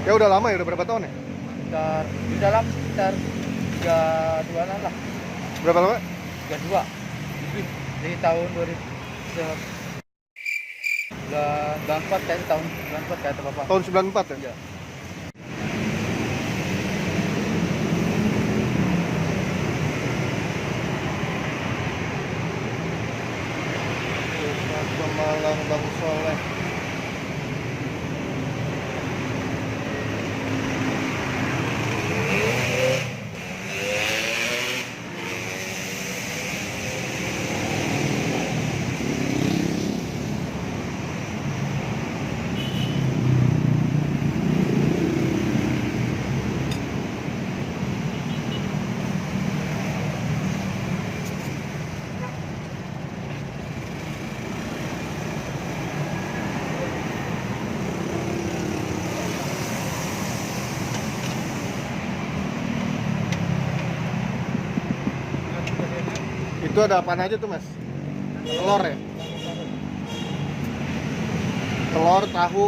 Ya udah lama ya, udah berapa tahun ya? Sekitar di dalam sekitar 32-an lah. Berapa lama? 32 lebih dari tahun 2094 kayaknya, tahun 94 kata Bapak. Tahun 94 ya? Iya. Pusat Pemalang Bang Soleh. Itu ada apaan aja tuh mas? Telur ya? Telur, tahu.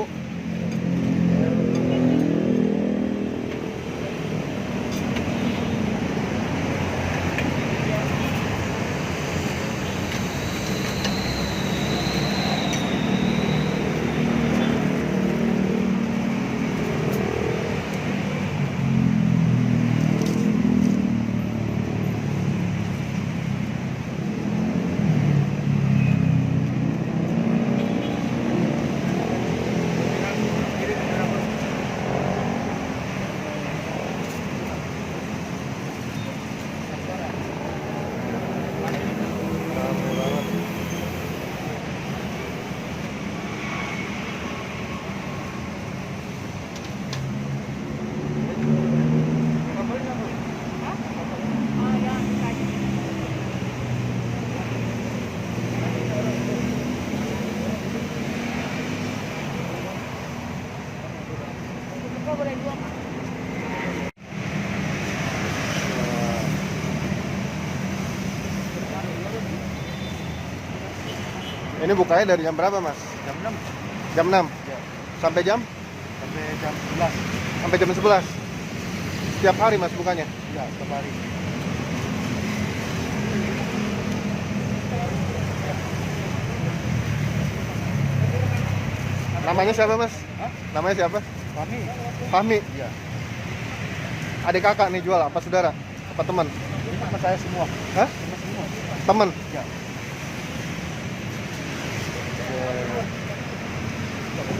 Rame banget. Ini bukanya dari jam berapa mas? Jam 6 Jam 6 ya, sampai jam? sampai jam 11. Sampai jam 11. Setiap hari mas bukanya? Ya, setiap hari. Namanya siapa mas? Hah? Namanya siapa? Kami Fahmi. ya, Adik kakak nih jual apa saudara? Apa teman? ini sama saya semua. Hah? Sama semua. Teman? Ya.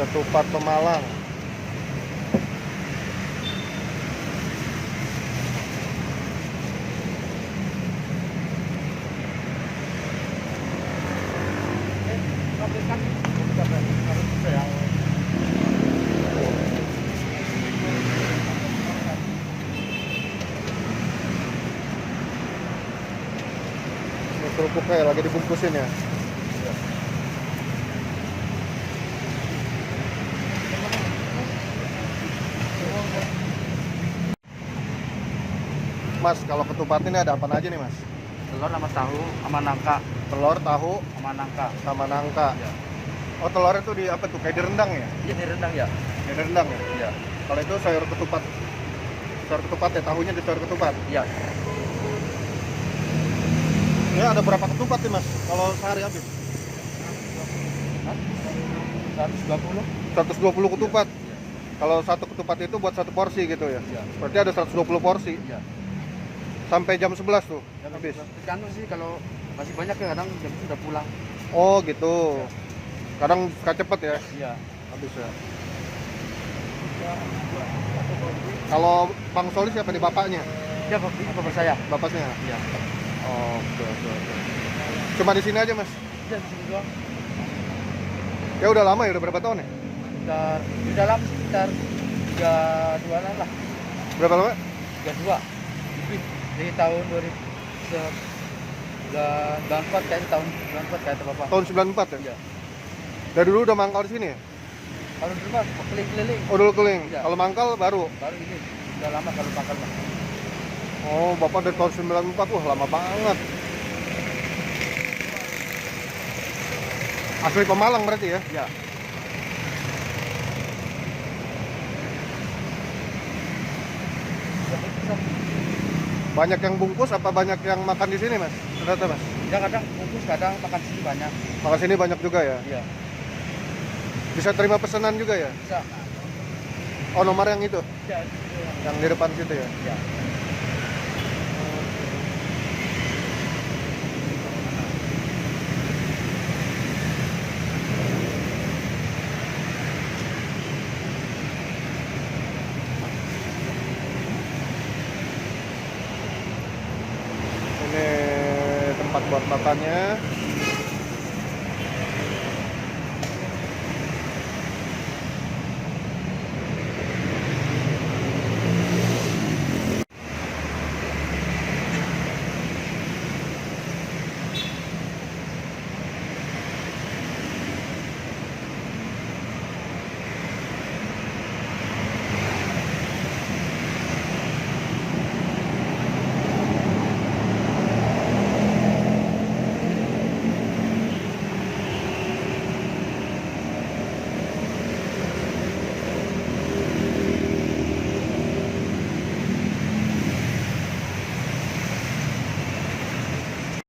Ketupat Pemalang. Ini kerupuknya lagi dibungkusin ya. Mas, kalau ketupat ini ada apa aja nih mas? Telur sama tahu sama nangka. Telur, tahu, Sama nangka. sama nangka. Ya. Oh, telur itu di apa tuh? Kayak direndang ya? Iya, di rendang ya. Kayak direndang ya? Iya. Kalau itu sayur ketupat. Sayur ketupat ya, tahunya di sayur ketupat. Iya. Ini ada berapa ketupat nih mas? Kalau sehari habis? 120. 120 ketupat. Iya. Kalau satu ketupat itu buat satu porsi gitu ya? Iya. Berarti ada 120 porsi. Iya. Sampai jam 11 tuh habis. Tergantung sih, kalau masih banyak ya kadang jam itu udah pulang. Oh gitu. Kadang suka cepet ya Iya. habis ya. Kalau Bang Soli siapa nih bapaknya? Ya, bapak saya. Bapaknya? Iya. Oh, oke. Cuma di sini aja mas? Iya, di sini doang. Ya udah lama ya, udah berapa tahun ya? Sekitar di dalam sekitar 32-an lah. Berapa lama? 32 lebih dari tahun 2094 kayaknya, tahun 94 kata Bapak. Tahun 94 ya? Iya. Dari dulu udah mangkal di sini ya? Kalau dulu mah keliling-keliling. Oh dulu keliling. Iya. Kalau mangkal baru? Baru ini udah lama kalau bakal mah. Oh, bapak dari tahun 94, wah lama banget. Asli Pemalang berarti ya? Iya. Banyak yang bungkus apa banyak yang makan di sini, Mas? Ternyata, Mas. Ya kadang bungkus, kadang makan sini banyak. Makan sini banyak juga ya? Iya. Bisa terima pesanan juga ya? Bisa. Oh, nomor yang itu? Ya, Yang di depan situ ya? ya. Ini tempat buat makannya.